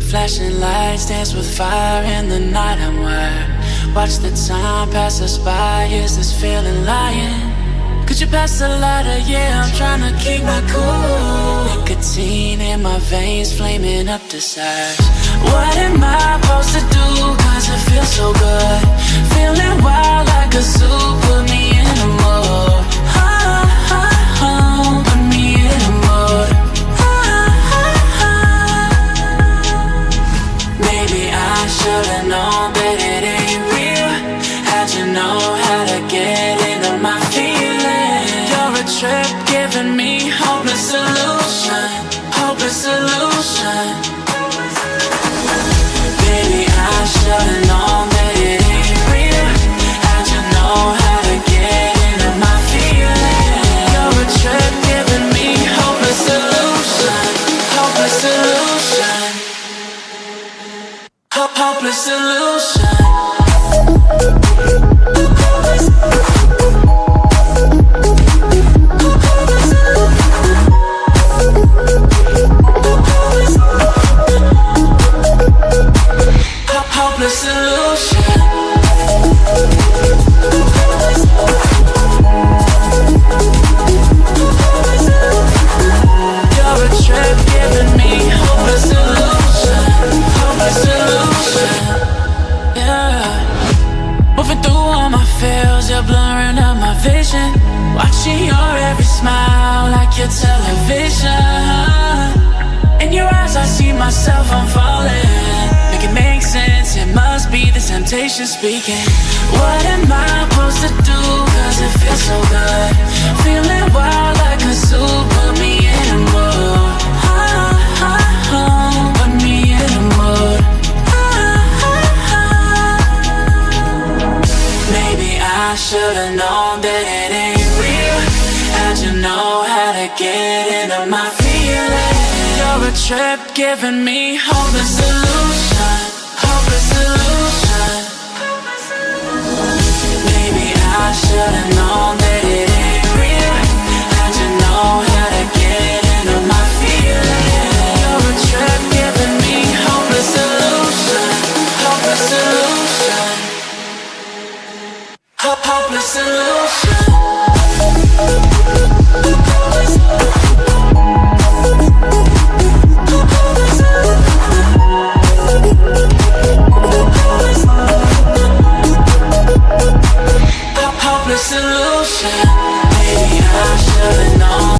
Flashing lights dance with fire in the night. I'm wired. Watch the time pass us by. Is this feeling lying? Could you pass the lighter? Yeah, I'm trying to keep my cool. Nicotine in my veins, flaming up desires. What am I supposed to do? Cause it feels so good. Feeling wild like a zoo. Put me in a mood. Put me in a mood. Maybe I should've known that it ain't real. How'd you know how to get into my feelings? You're a trip giving me hopeless solution. Hopeless solution. Baby, I should've known that it ain't real. How'd you know how to get into my feelings? You're a trip giving me hopeless solution. Hopeless solution. Hopeless solution. Hopeless solution. You're a trip giving me hopeless solution. Hopeless solution. Yeah. Moving through all my feels, you're blurring out my vision. Watching your every smile like your television. In your eyes I see myself, I'm falling. Make it make sense, it must be the temptation speaking. What am I supposed to do? Cause it feels so good. Feeling wild like a zoo. Put me in a mood. Put me in a mood. Maybe I should've known that it ain't real. How'd you know how to get into my feelings? You're a trip giving me hopeless solution. Hopeless solution. Maybe I should've known that